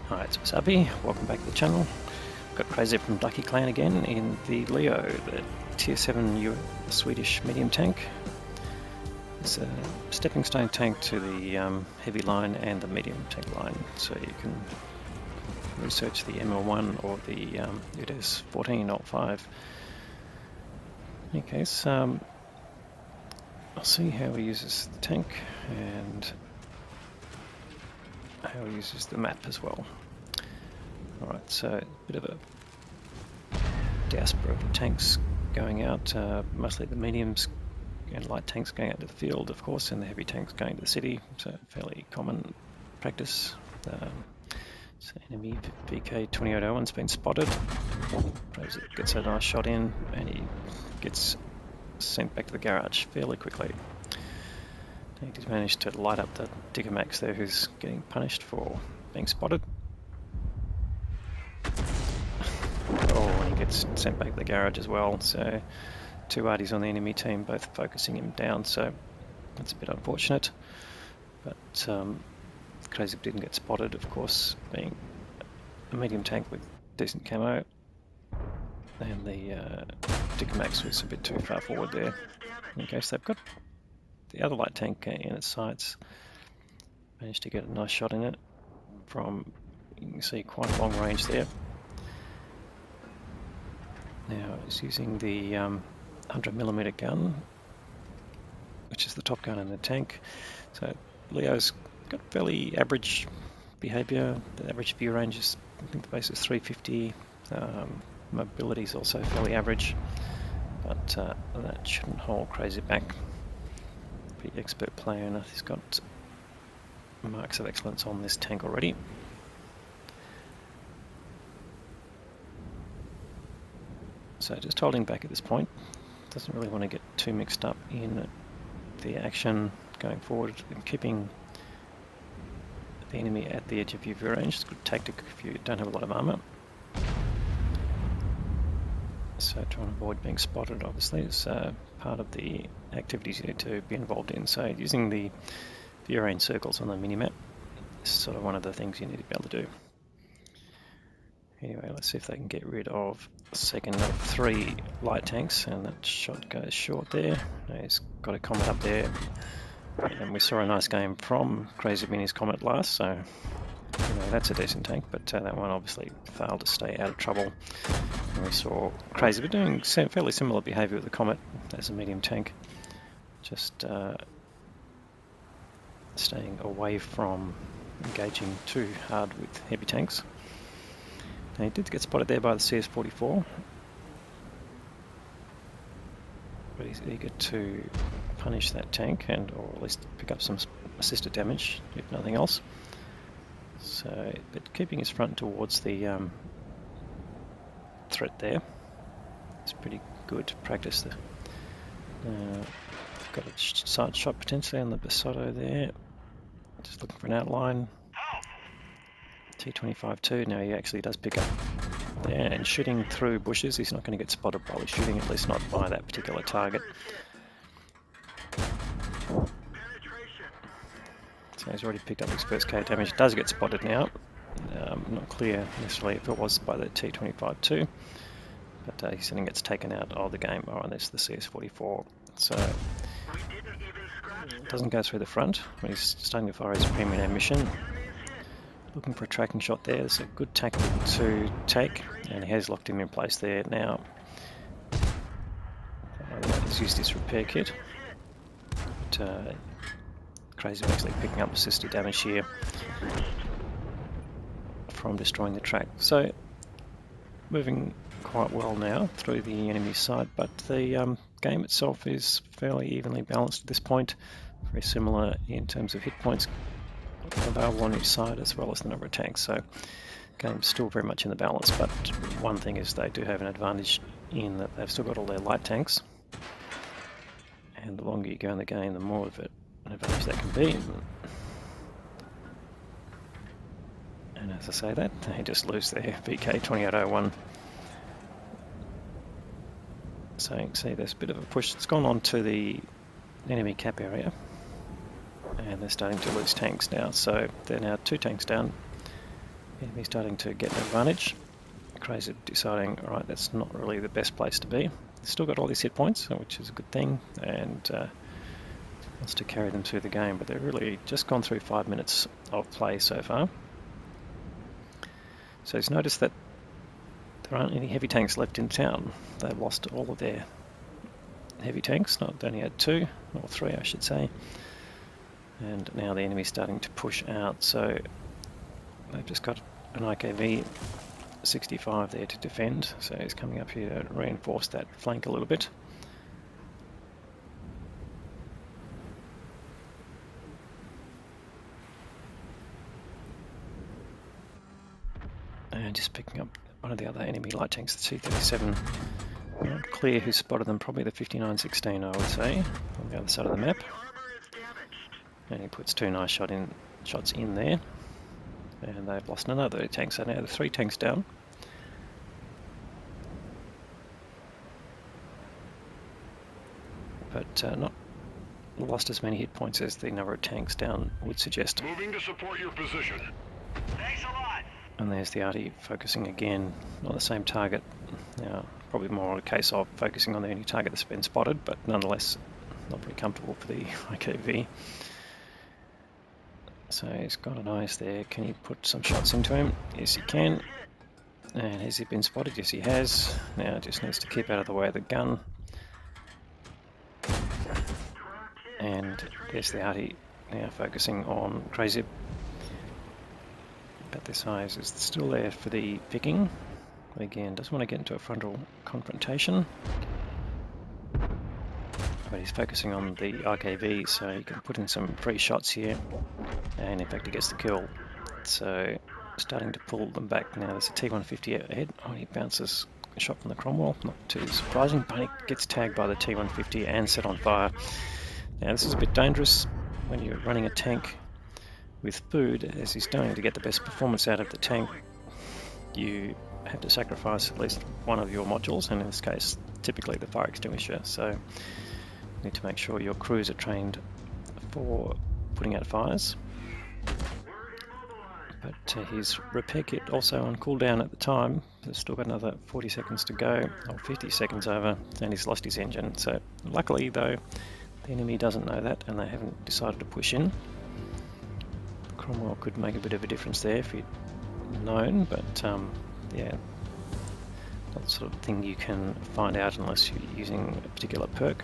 Hi, it's Wasabi. Welcome back to the channel. Got crazib from Ducky Clan again in the Leo, the tier 7 Swedish medium tank. It's a stepping stone tank to the heavy line and the medium tank line, so you can research the ML1 or the UDES 1405. In any case, I'll see how he uses the tank and how he uses the map as well. Alright, so a bit of a diaspora of tanks going out, mostly the mediums and light tanks going out to the field, of course, and the heavy tanks going to the city, so fairly common practice. So enemy VK2801's been spotted. Crazib gets a nice shot in and he gets sent back to the garage fairly quickly. He's managed to light up the Digger Max there, who's getting punished for being spotted. Oh, and he gets sent back to the garage as well, so two arties on the enemy team both focusing him down, so that's a bit unfortunate. But Crazib didn't get spotted, of course, being a medium tank with decent camo, and the Digger Max was a bit too far forward there. In case they've got the other light tank in its sights, managed to get a nice shot in it from, you can see, quite a long range there. Now it's using the 100mm gun, which is the top gun in the tank. So Leo's got fairly average behaviour. The average view range is, I think the base is 350. Mobility is also fairly average, but that shouldn't hold Crazib back. Pretty expert player, and he's got marks of excellence on this tank already. So just holding back at this point, doesn't really want to get too mixed up in the action going forward, and keeping the enemy at the edge of your view range. It's a good tactic if you don't have a lot of armour. So trying to avoid being spotted, obviously, is part of the activities you need to be involved in. So using the view range circles on the minimap is sort of one of the things you need to be able to do. Anyway, let's see if they can get rid of the second of 3 light tanks, and that shot goes short there. He's got a Comet up there, and we saw a nice game from Crazib in his Comet last, so that's a decent tank, but that one obviously failed to stay out of trouble. And we saw Crazib doing fairly similar behaviour with the Comet as a medium tank, just staying away from engaging too hard with heavy tanks. Now, he did get spotted there by the CS44, but he's eager to punish that tank, and or at least pick up some assisted damage, if nothing else. So, but keeping his front towards the threat there, it's pretty good practice there. Got a side shot potentially on the Basotto there, just looking for an outline. T25-2, now he actually does pick up there, and shooting through bushes, he's not going to get spotted while he's shooting, at least not by that particular target. So he's already picked up his first K damage, does get spotted now. Not clear necessarily if it was by the T25-2, but he suddenly gets taken out of the game. Oh, and that's the CS44. So doesn't go through the front when he's starting to fire his premium ammunition. Looking for a tracking shot there. It's a good tactic to take, and he has locked him in place there now. He's used his repair kit, but Crazib actually picking up assisted damage here from destroying the track. So moving quite well now through the enemy side, but the game itself is fairly evenly balanced at this point. Very similar in terms of hit points available on each side, as well as the number of tanks. So game's still very much in the balance, but one thing is they do have an advantage in that they've still got all their light tanks, and the longer you go in the game, the more of an advantage that can be. And as I say that, they just lose their VK2801. So you can see there's a bit of a push. It's gone on to the enemy cap area, and they're starting to lose tanks now, so they're now 2 tanks down, Enemy starting to get an advantage. Crazib deciding, alright, that's not really the best place to be. Still got all these hit points, which is a good thing, and wants to carry them through the game, but they've really just gone through 5 minutes of play so far. So he's noticed that there aren't any heavy tanks left in town. They've lost all of their heavy tanks, they only had 2, or 3 I should say. And now the enemy's starting to push out, so they've just got an IKV 65 there to defend, so he's coming up here to reinforce that flank a little bit. And just picking up one of the other enemy light tanks, the C-37. Not clear who spotted them, probably the 5916 I would say, on the other side of the map. And he puts 2 nice shots in there. And they've lost another tank, so now they're 3 tanks down. But not lost as many hit points as the number of tanks down would suggest. Moving to support your position. Thanks a lot. And there's the arty focusing again on the same target. Now, probably more a case of focusing on the only target that's been spotted, but nonetheless not very comfortable for the IKV. So he's got an eyes there. Can he put some shots into him? Yes, he can. And has he been spotted? Yes, he has. Now just needs to keep out of the way of the gun. And there's the arty now focusing on crazib. But this eyes is still there for the picking. Again, doesn't want to get into a frontal confrontation. But he's focusing on the RKV, so he can put in some free shots here. And in fact he gets the kill. So starting to pull them back now. There's a T-150 ahead. Oh, he bounces a shot from the Cromwell. Not too surprising, but he gets tagged by the T-150 and set on fire. Now this is a bit dangerous when you're running a tank with food, as he's doing, to get the best performance out of the tank. You have to sacrifice at least one of your modules, and in this case typically the fire extinguisher. So you need to make sure your crews are trained for putting out fires. But his repair kit also on cooldown at the time. There's still got another 40 seconds to go, or 50 seconds over, and he's lost his engine. So luckily though, the enemy doesn't know that, and they haven't decided to push in. Cromwell could make a bit of a difference there if he'd known, but yeah, not the sort of thing you can find out unless you're using a particular perk.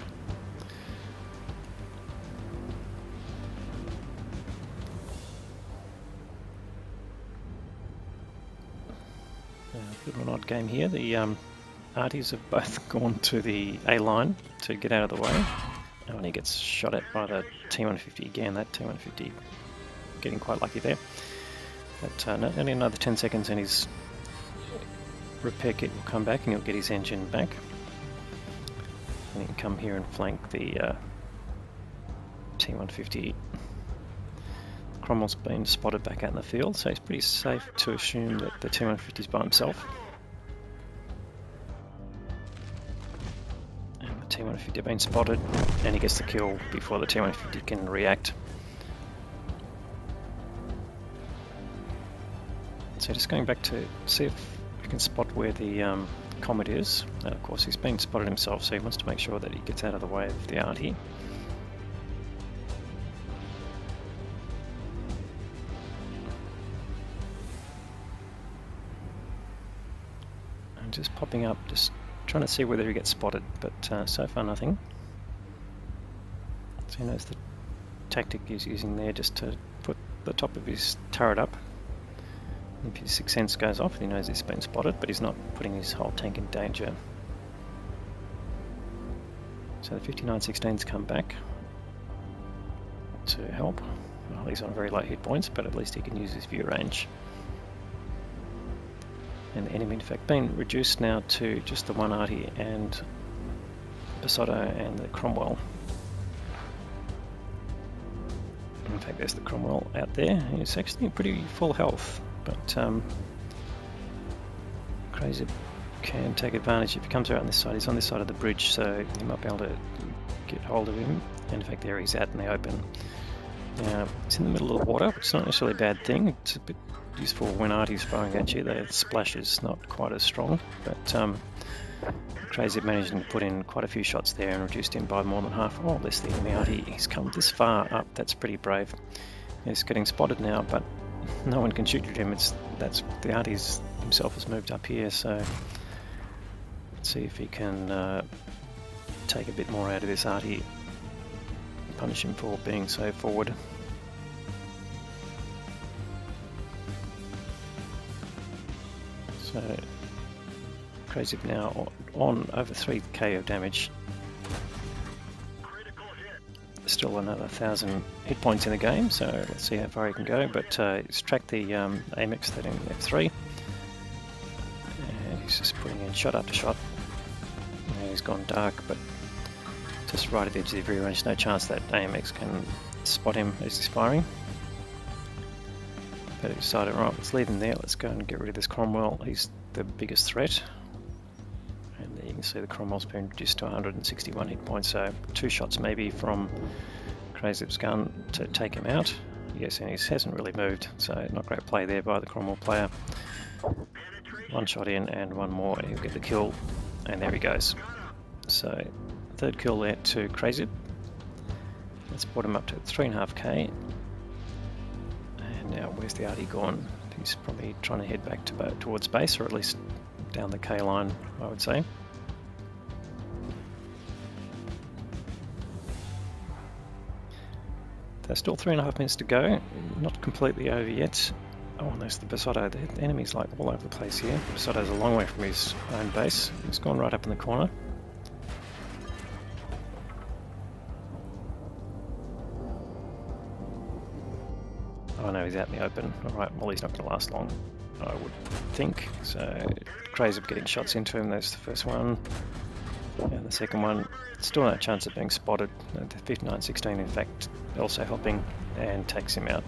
A bit of an odd game here. The arties have both gone to the A line to get out of the way. Oh, and he gets shot at by the T-150 again. That T-150 getting quite lucky there. But only another 10 seconds and his repair kit will come back and he'll get his engine back. And he can come here and flank the T-150. Cromwell's been spotted back out in the field, so it's pretty safe to assume that the T-150 is by himself. And the T-150 have been spotted, and he gets the kill before the T-150 can react. So just going back to see if we can spot where the comet is. And of course he's been spotted himself, so he wants to make sure that he gets out of the way of the arty. Just popping up, just trying to see whether he gets spotted, but so far nothing. So he knows the tactic he's using there, just to put the top of his turret up. If his sixth sense goes off, he knows he's been spotted, but he's not putting his whole tank in danger. So the 5916's come back to help. Well, he's on very low hit points, but at least he can use his view range. And the enemy in fact being reduced now to just the one arty and Basotto and the Cromwell. In fact there's the Cromwell out there. He's actually pretty full health, but crazib can take advantage if he comes around on this side. He's on this side of the bridge, so he might be able to get hold of him. And in fact there he's out in the open. Now it's in the middle of the water, which is not necessarily a bad thing. It's a bit useful when arty's firing at you. The splash is not quite as strong, but crazib managing to put in quite a few shots there and reduced him by more than half. Oh, there's the enemy arty. He's come this far up. That's pretty brave. He's getting spotted now, but no one can shoot at him. That's the arty's himself has moved up here, so let's see if he can take a bit more out of this arty. Punish him for being so forward. So crazib now on over 3k of damage. Still another 1,000 hit points in the game, so let's see how far he can go. But he's tracked the AMX that in F3, and he's just putting in shot after shot. And he's gone dark, but just right at the edge of the rear range. No chance that AMX can spot him as he's firing. But he decided, right, let's leave him there. Let's go and get rid of this Cromwell. He's the biggest threat. And there you can see the Cromwell's been reduced to 161 hit points, so 2 shots maybe from crazib's gun to take him out. Yes, and he hasn't really moved, so not great play there by the Cromwell player. 1 shot in and 1 more, and he'll get the kill, and there he goes. So 3rd kill there to crazib. Let's put him up to 3.5k. And now where's the arty gone? He's probably trying to head back towards base, or at least down the K line, I would say. There's still 3.5 minutes to go, not completely over yet. Oh, and there's the Basotto. The enemy's like all over the place here. Basotto's a long way from his own base. He's gone right up in the corner. Oh no, he's out in the open. Alright, well he's not going to last long, I would think. So crazib getting shots into him. There's the first one. And the second one, still no chance of being spotted. The 5916 in fact also helping and takes him out.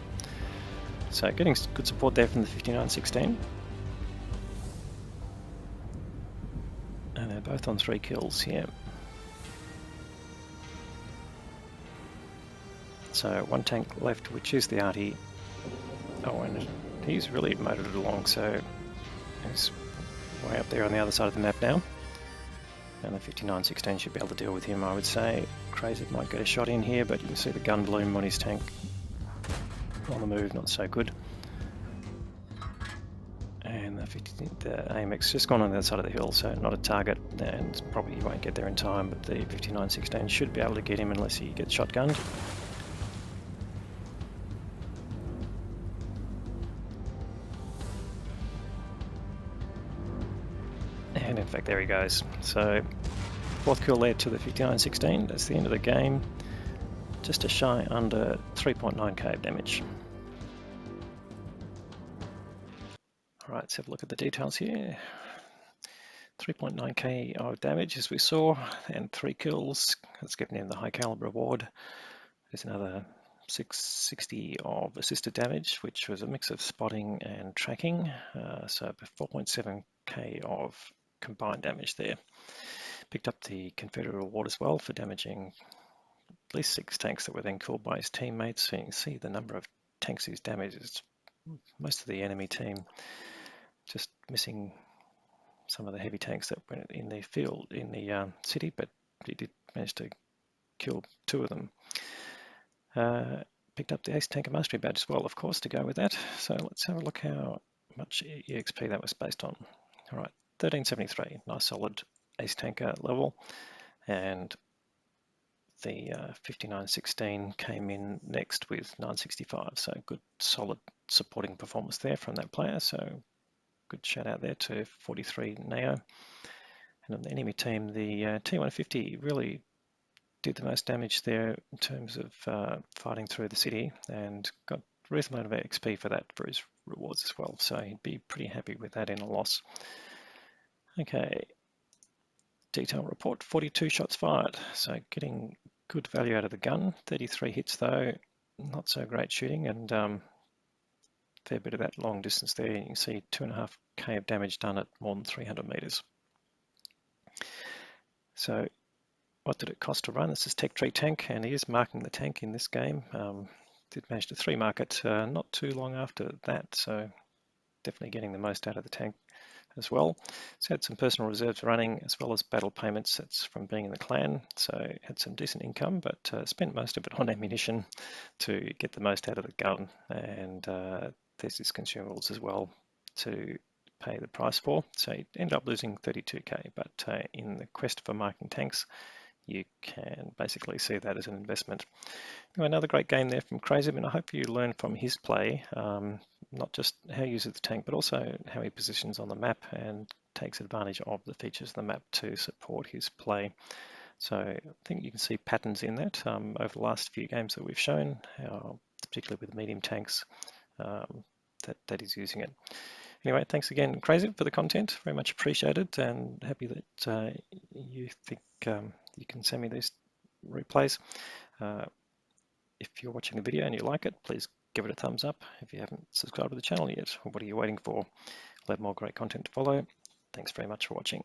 So getting good support there from the 5916. And they're both on 3 kills here. So 1 tank left, which is the arty. Oh, and he's really motored it along, so he's way up there on the other side of the map now. And the 5916 should be able to deal with him, I would say. crazib might get a shot in here, but you can see the gun bloom on his tank. On the move, not so good. And the AMX just gone on the other side of the hill, so not a target, and probably he won't get there in time, but the 5916 should be able to get him unless he gets shotgunned. And in fact, there he goes. So 4th kill there to the 5916. That's the end of the game. Just a shy under 3.9k of damage. Alright, let's have a look at the details here. 3.9k of damage as we saw, and 3 kills. That's given him the high caliber award. There's another 660 of assisted damage, which was a mix of spotting and tracking. So 4.7k of combined damage there. Picked up the Confederate award as well for damaging at least 6 tanks that were then killed by his teammates. So you can see the number of tanks he's damaged is most of the enemy team, just missing some of the heavy tanks that went in the field in the city, but he did manage to kill 2 of them. Picked up the Ace Tanker Mastery badge as well, of course, to go with that. So let's have a look how much EXP that was based on. All right, 1373, nice solid Ace Tanker level, and the 5916 came in next with 965, so good solid supporting performance there from that player, so good shout out there to 43 Neo. And on the enemy team, the T150 really did the most damage there in terms of fighting through the city, and got a reasonable amount of XP for that for his rewards as well, so he'd be pretty happy with that in a loss. Okay, detail report, 42 shots fired, so getting good value out of the gun. 33 hits though, not so great shooting, and fair bit of that long distance there. You can see 2.5k of damage done at more than 300 meters. So what did it cost to run? This is Tech Tree Tank, and he is marking the tank in this game. Did manage to 3 mark it not too long after that, so definitely getting the most out of the tank as well. So had some personal reserves running as well as battle payments. That's from being in the clan, so had some decent income, but spent most of it on ammunition to get the most out of the gun, and there's his consumables as well to pay the price for. So he ended up losing 32k, but in the quest for marking tanks, you can basically see that as an investment. Anyway, another great game there from crazib, and I hope you learn from his play, not just how he uses the tank, but also how he positions on the map and takes advantage of the features of the map to support his play. So I think you can see patterns in that over the last few games that we've shown, particularly with medium tanks, that he's using it. Anyway, thanks again, crazib, for the content. Very much appreciated, and happy that you think you can send me these replays. If you're watching the video and you like it, please give it a thumbs up. If you haven't subscribed to the channel yet, what are you waiting for? We'll have more great content to follow. Thanks very much for watching.